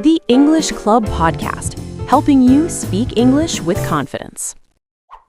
The English Club Podcast, helping you speak English with confidence.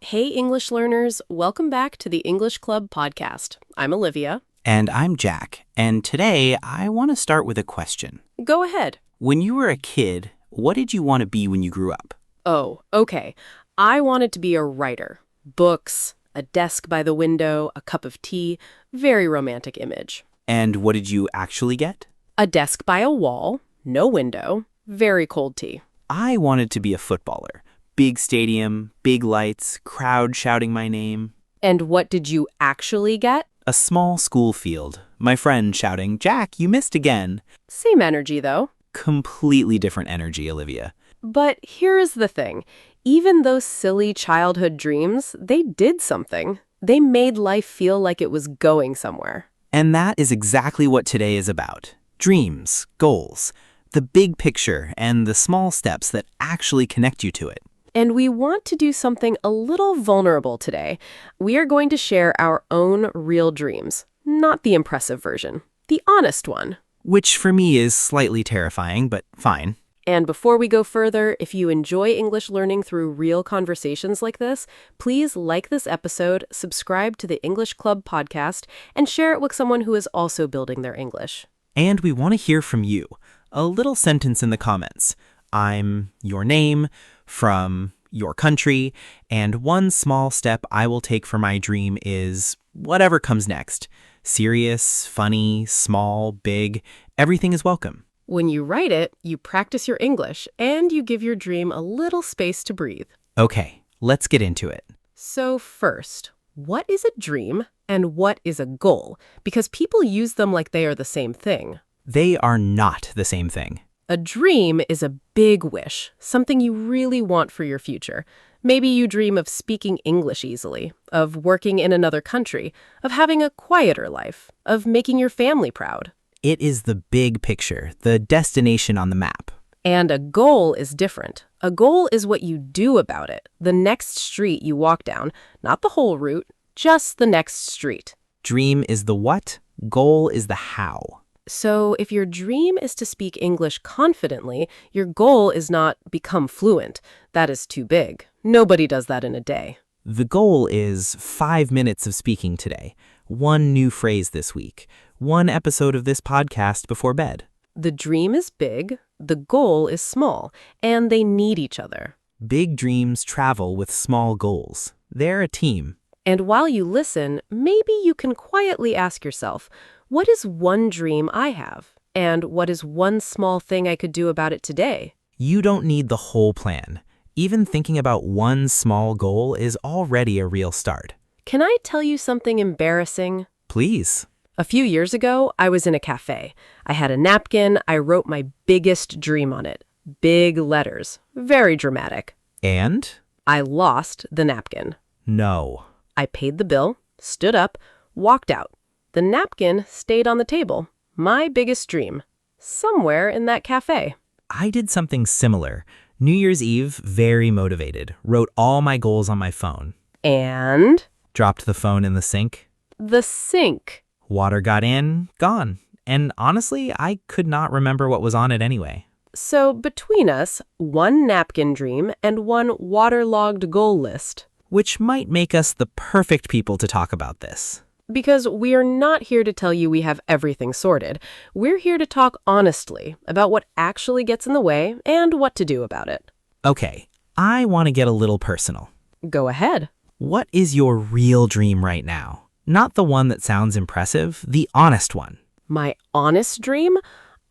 Hey, English learners, welcome back to the English Club Podcast. I'm Olivia. And I'm Jack. And today I want to start with a question. Go ahead. When you were a kid, what did you want to be when you grew up? Oh, okay. I wanted to be a writer. Books, a desk by the window, a cup of tea. Very romantic image. And what did you actually get? A desk by a wall, no window, very cold tea. I wanted to be a footballer. Big stadium, big lights, crowd shouting my name. And what did you actually get? A small school field. My friend shouting, "Jack, you missed again." Same energy, though. Completely different energy, Olivia. But here's the thing. Even those silly childhood dreams, they did something. They made life feel like it was going somewhere. And that is exactly what today is about. Dreams, goals, the big picture, and the small steps that actually connect you to it. And we want to do something a little vulnerable today. We are going to share our own real dreams, not the impressive version, the honest one. Which for me is slightly terrifying, but fine. And before we go further, if you enjoy English learning through real conversations like this, please like this episode, subscribe to the English Club podcast, and share it with someone who is also building their English. And we want to hear from you. A little sentence in the comments. I'm your name, from your country, and one small step I will take for my dream is whatever comes next. Serious, funny, small, big, everything is welcome. When you write it, you practice your English, and you give your dream a little space to breathe. Okay, let's get into it. So first, what is a dream and what is a goal? Because people use them like they are the same thing. They are not the same thing. A dream is a big wish, something you really want for your future. Maybe you dream of speaking English easily, of working in another country, of having a quieter life, of making your family proud. It is the big picture, the destination on the map. And a goal is different. A goal is what you do about it, the next street you walk down, not the whole route, just the next street. Dream is the what, goal is the how. So if your dream is to speak English confidently, your goal is not become fluent. That is too big. Nobody does that in a day. The goal is 5 minutes of speaking today, one new phrase this week, one episode of this podcast before bed. The dream is big, the goal is small, and they need each other. Big dreams travel with small goals. They're a team. And while you listen, maybe you can quietly ask yourself, what is one dream I have? And what is one small thing I could do about it today? You don't need the whole plan. Even thinking about one small goal is already a real start. Can I tell you something embarrassing? Please. A few years ago, I was in a cafe. I had a napkin. I wrote my biggest dream on it. Big letters. Very dramatic. And? I lost the napkin. No. I paid the bill, stood up, walked out. The napkin stayed on the table. My biggest dream. Somewhere in that cafe. I did something similar. New Year's Eve, very motivated. Wrote all my goals on my phone. And? Dropped the phone in the sink. The sink. Water got in, gone. And honestly, I could not remember what was on it anyway. So between us, one napkin dream and one waterlogged goal list. Which might make us the perfect people to talk about this. Because we are not here to tell you we have everything sorted. We're here to talk honestly about what actually gets in the way and what to do about it. Okay, I want to get a little personal. Go ahead. What is your real dream right now? Not the one that sounds impressive, the honest one. My honest dream?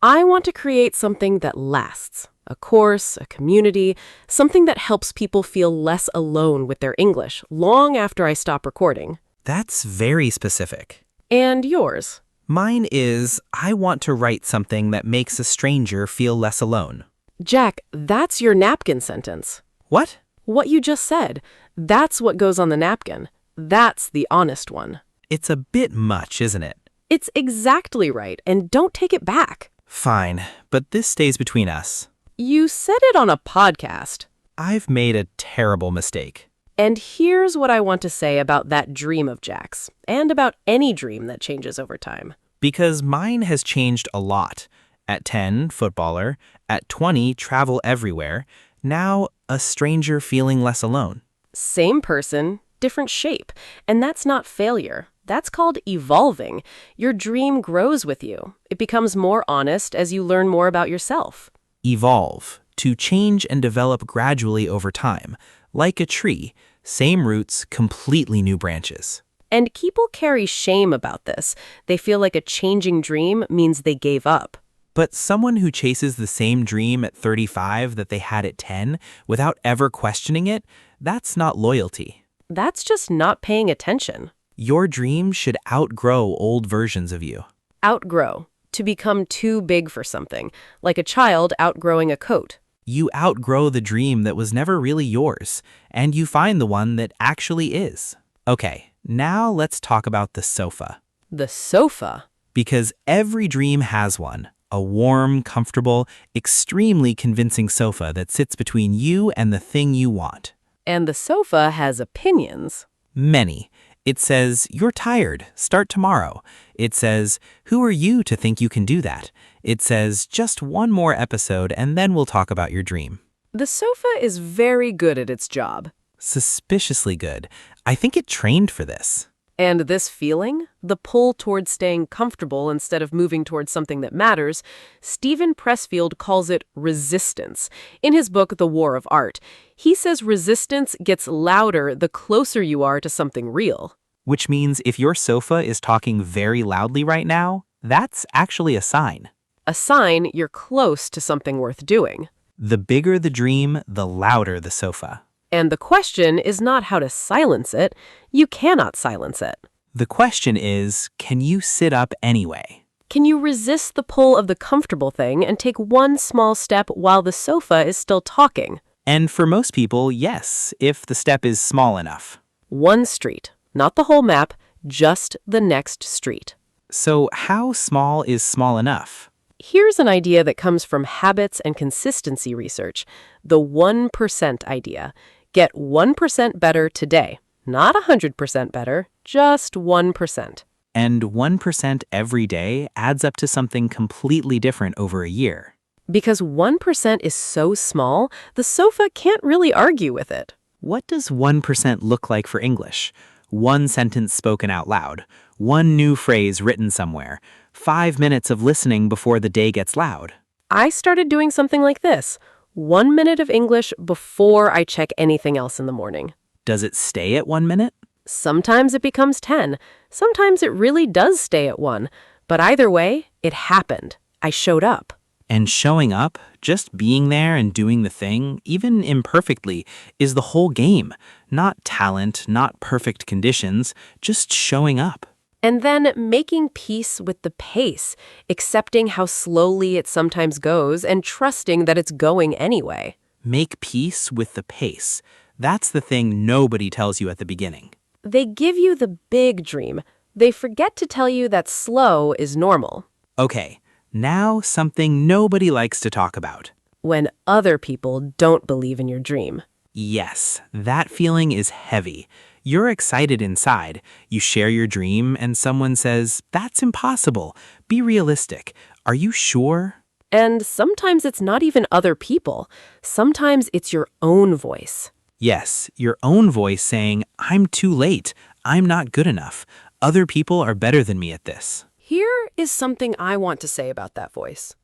I want to create something that lasts. A course, a community, something that helps people feel less alone with their English long after I stop recording. That's very specific. And yours? Mine is, I want to write something that makes a stranger feel less alone. Jack, that's your napkin sentence. What? What you just said. That's what goes on the napkin. That's the honest one. It's a bit much, isn't it? It's exactly right, and don't take it back. Fine, but this stays between us. You said it on a podcast. I've made a terrible mistake. And here's what I want to say about that dream of Jack's, and about any dream that changes over time. Because mine has changed a lot. At 10, footballer. At 20, travel everywhere. Now, a stranger feeling less alone. Same person, different shape. And that's not failure. That's called evolving. Your dream grows with you. It becomes more honest as you learn more about yourself. Evolve. To change and develop gradually over time. Like a tree. Same roots, completely new branches. And people carry shame about this. They feel like a changing dream means they gave up. But someone who chases the same dream at 35 that they had at 10 without ever questioning it, that's not loyalty. That's just not paying attention. Your dream should outgrow old versions of you. Outgrow. To become too big for something, like a child outgrowing a coat. You outgrow the dream that was never really yours, and you find the one that actually is. Okay, now let's talk about the sofa. The sofa? Because every dream has one. A warm, comfortable, extremely convincing sofa that sits between you and the thing you want. And the sofa has opinions. Many. It says, you're tired, start tomorrow. It says, who are you to think you can do that? It says, just one more episode and then we'll talk about your dream. The sofa is very good at its job. Suspiciously good. I think it trained for this. And this feeling, the pull towards staying comfortable instead of moving towards something that matters, Stephen Pressfield calls it resistance. In his book, The War of Art, he says resistance gets louder the closer you are to something real. Which means if your sofa is talking very loudly right now, that's actually a sign. A sign you're close to something worth doing. The bigger the dream, the louder the sofa. And the question is not how to silence it. You cannot silence it. The question is, can you sit up anyway? Can you resist the pull of the comfortable thing and take one small step while the sofa is still talking? And for most people, yes, if the step is small enough. One street, not the whole map, just the next street. So how small is small enough? Here's an idea that comes from habits and consistency research, the 1% idea. Get 1% better today. Not 100% better, just 1%. And 1% every day adds up to something completely different over a year. Because 1% is so small, the sofa can't really argue with it. What does 1% look like for English? One sentence spoken out loud, one new phrase written somewhere, 5 minutes of listening before the day gets loud. I started doing something like this. 1 minute of English before I check anything else in the morning. Does it stay at 1 minute? Sometimes it becomes 10. Sometimes it really does stay at 1. But either way, it happened. I showed up. And showing up, just being there and doing the thing, even imperfectly, is the whole game. Not talent, not perfect conditions, just showing up. And then making peace with the pace, accepting how slowly it sometimes goes and trusting that it's going anyway. Make peace with the pace. That's the thing nobody tells you at the beginning. They give you the big dream. They forget to tell you that slow is normal. Okay, now something nobody likes to talk about. When other people don't believe in your dream. Yes, that feeling is heavy. You're excited inside. You share your dream and someone says, that's impossible. Be realistic. Are you sure? And sometimes it's not even other people. Sometimes it's your own voice. Yes, your own voice saying, I'm too late. I'm not good enough. Other people are better than me at this. Here is something I want to say about that voice.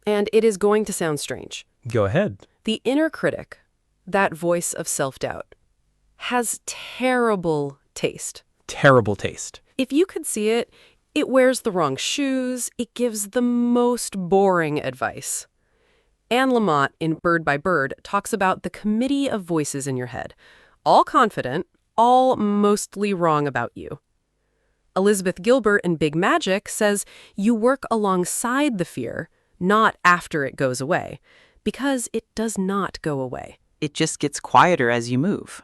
And it is going to sound strange. Go ahead. The inner critic, that voice of self-doubt, has terrible taste. Terrible taste. If you could see it, it wears the wrong shoes. It gives the most boring advice. Anne Lamott in Bird by Bird talks about the committee of voices in your head, all confident, all mostly wrong about you. Elizabeth Gilbert in Big Magic says you work alongside the fear, not after it goes away, because it does not go away. It just gets quieter as you move.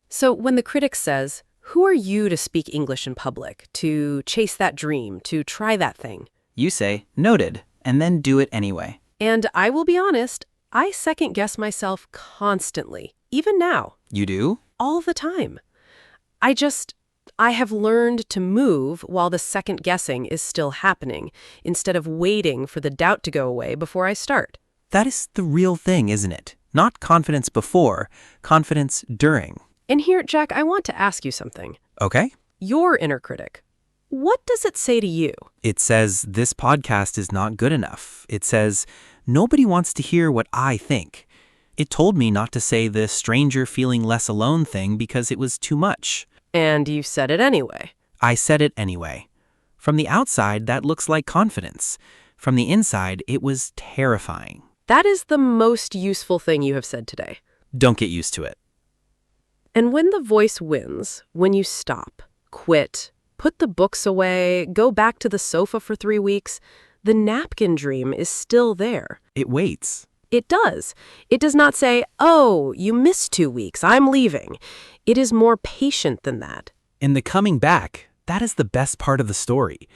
So when the critic says, who are you to speak English in public, to chase that dream, to try that thing? You say, noted, and then do it anyway. And I will be honest, I second-guess myself constantly, even now. You do? All the time. I have learned to move while the second guessing is still happening, instead of waiting for the doubt to go away before I start. That is the real thing, isn't it? Not confidence before, confidence during. And here, Jack, I want to ask you something. Okay? Your inner critic. What does it say to you? It says this podcast is not good enough. It says nobody wants to hear what I think. It told me not to say the stranger feeling less alone thing because it was too much. And you said it anyway. I said it anyway. From the outside, that looks like confidence. From the inside, it was terrifying. That is the most useful thing you have said today. Don't get used to it. And when the voice wins, when you stop, quit, put the books away, go back to the sofa for 3 weeks, the napkin dream is still there. It waits. It does. It does not say, oh, you missed 2 weeks, I'm leaving. It is more patient than that. And the coming back, that is the best part of the story.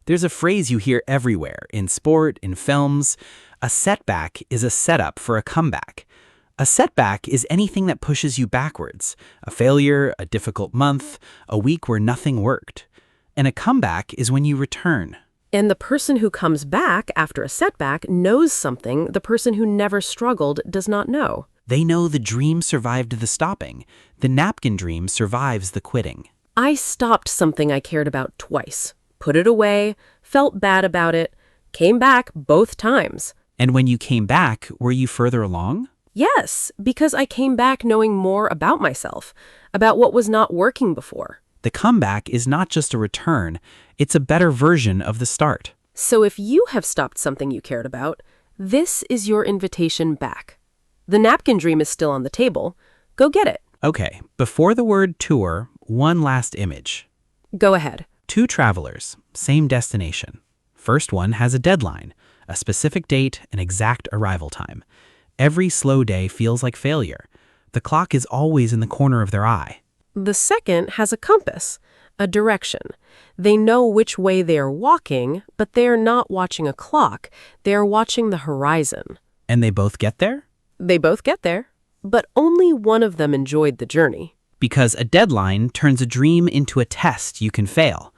There's a phrase you hear everywhere, in sport, in films. A setback is a setup for a comeback. A setback is anything that pushes you backwards. A failure, a difficult month, a week where nothing worked. And a comeback is when you return. And the person who comes back after a setback knows something the person who never struggled does not know. They know the dream survived the stopping. The napkin dream survives the quitting. I stopped something I cared about twice, put it away, felt bad about it, came back both times. And when you came back, were you further along? Yes, because I came back knowing more about myself, about what was not working before. The comeback is not just a return, it's a better version of the start. So if you have stopped something you cared about, this is your invitation back. The napkin dream is still on the table. Go get it. Okay, before the word tour, one last image. Go ahead. 2 travelers, same destination. First one has a deadline, a specific date, an exact arrival time. Every slow day feels like failure. The clock is always in the corner of their eye. The second has a compass, a direction. They know which way they are walking, but they are not watching a clock. They are watching the horizon. And they both get there? They both get there, but only one of them enjoyed the journey. Because a deadline turns a dream into a test you can fail.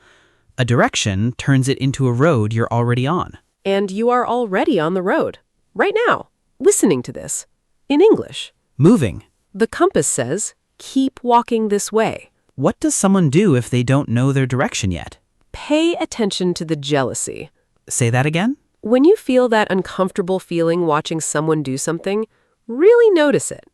A direction turns it into a road you're already on. And you are already on the road, right now, listening to this, in English. Moving. The compass says, keep walking this way. What does someone do if they don't know their direction yet? Pay attention to the jealousy. Say that again? When you feel that uncomfortable feeling watching someone do something, really notice it.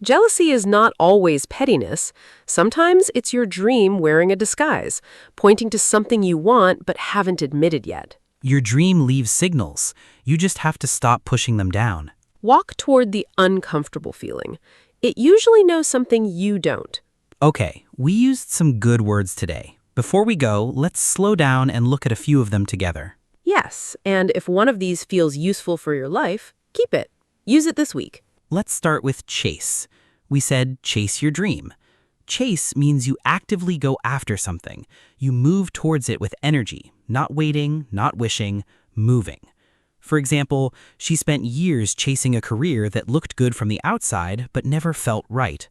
Jealousy is not always pettiness. Sometimes it's your dream wearing a disguise, pointing to something you want but haven't admitted yet. Your dream leaves signals. You just have to stop pushing them down. Walk toward the uncomfortable feeling. It usually knows something you don't. Okay, we used some good words today. Before we go, let's slow down and look at a few of them together. Yes, and if one of these feels useful for your life, keep it. Use it this week. Let's start with chase. We said chase your dream. Chase means you actively go after something. You move towards it with energy, not waiting, not wishing, moving. For example, she spent years chasing a career that looked good from the outside but never felt right.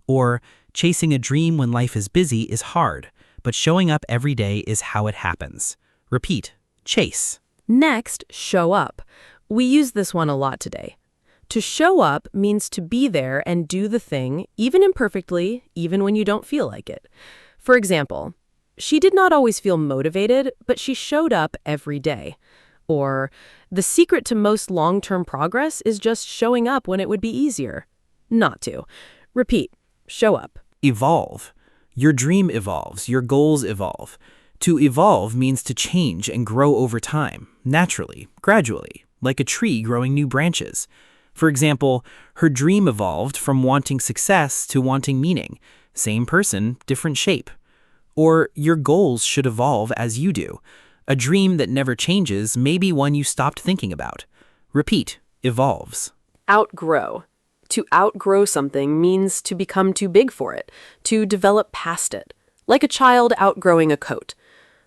Or, chasing a dream when life is busy is hard, but showing up every day is how it happens. Repeat, chase. Next, show up. We use this one a lot today. To show up means to be there and do the thing, even imperfectly, even when you don't feel like it. For example, she did not always feel motivated, but she showed up every day. Or, the secret to most long-term progress is just showing up when it would be easier. Not to. Repeat, show up. Evolve. Your dream evolves, your goals evolve. To evolve means to change and grow over time, naturally, gradually, like a tree growing new branches. For example, her dream evolved from wanting success to wanting meaning. Same person, different shape. Or your goals should evolve as you do. A dream that never changes may be one you stopped thinking about. Repeat, evolves. Outgrow. To outgrow something means to become too big for it, to develop past it, like a child outgrowing a coat.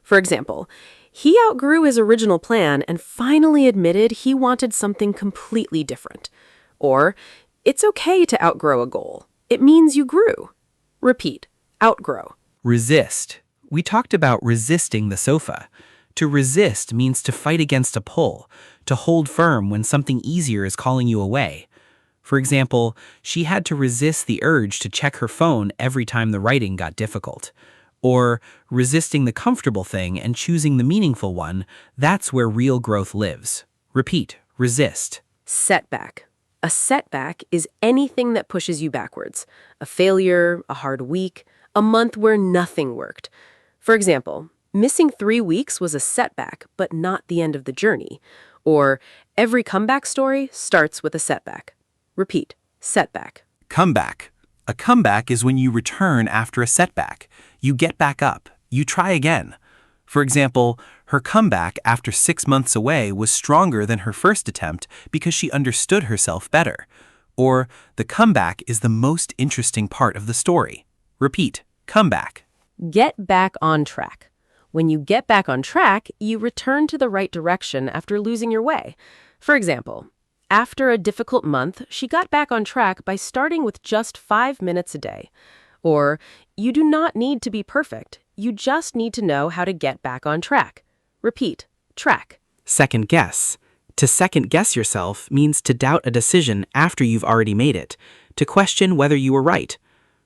For example, he outgrew his original plan and finally admitted he wanted something completely different. Or, it's okay to outgrow a goal. It means you grew. Repeat, outgrow. Resist. we talked about resisting the sofa. To resist means to fight against a pull, to hold firm when something easier is calling you away. For example, she had to resist the urge to check her phone every time the writing got difficult. Or resisting the comfortable thing and choosing the meaningful one, that's where real growth lives. Repeat, resist. Setback. A setback is anything that pushes you backwards. A failure, a hard week, a month where nothing worked. For example, missing 3 weeks was a setback, but not the end of the journey. Or every comeback story starts with a setback. Repeat, setback. Comeback. A comeback is when you return after a setback. You get back up. You try again. For example, her comeback after 6 months away was stronger than her first attempt because she understood herself better. Or, the comeback is the most interesting part of the story. Repeat, comeback. Get back on track. When you get back on track, you return to the right direction after losing your way. For example, after a difficult month, she got back on track by starting with just 5 minutes a day. Or, you do not need to be perfect. You just need to know how to get back on track. Repeat, track. Second guess. To second guess yourself means to doubt a decision after you've already made it, to question whether you were right.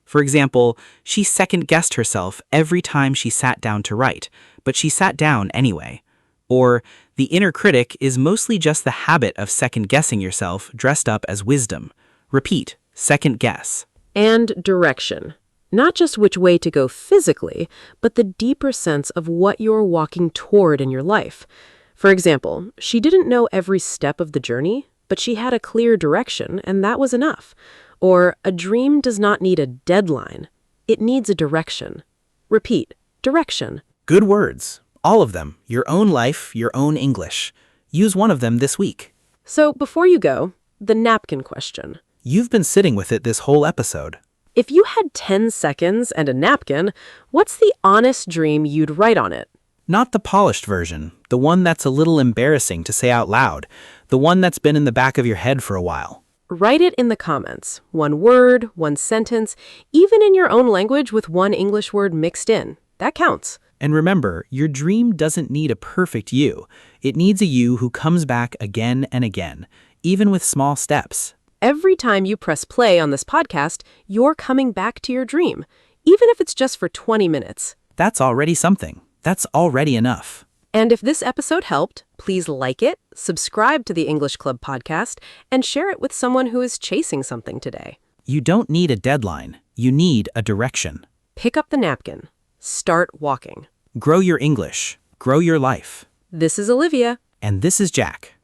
For example, she second guessed herself every time she sat down to write, but she sat down anyway. Or, the inner critic is mostly just the habit of second guessing yourself dressed up as wisdom. Repeat, second guess. And direction. Not just which way to go physically, but the deeper sense of what you're walking toward in your life. For example, she didn't know every step of the journey, but she had a clear direction, and that was enough. Or, a dream does not need a deadline. It needs a direction. Repeat, direction. Good words. All of them. Your own life, your own English. Use one of them this week. So, before you go, the napkin question. You've been sitting with it this whole episode. If you had 10 seconds and a napkin, what's the honest dream you'd write on it? Not the polished version, the one that's a little embarrassing to say out loud, the one that's been in the back of your head for a while. Write it in the comments. 1 word, 1 sentence, even in your own language with 1 English word mixed in. That counts. And remember, your dream doesn't need a perfect you. It needs a you who comes back again and again, even with small steps. Every time you press play on this podcast, you're coming back to your dream, even if it's just for 20 minutes. That's already something. That's already enough. And if this episode helped, please like it, subscribe to the English Club podcast, and share it with someone who is chasing something today. You don't need a deadline. You need a direction. Pick up the napkin. Start walking. Grow your English. Grow your life. This is Olivia. And this is Jack.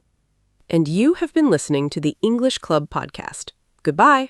And you have been listening to the English Club podcast. Goodbye.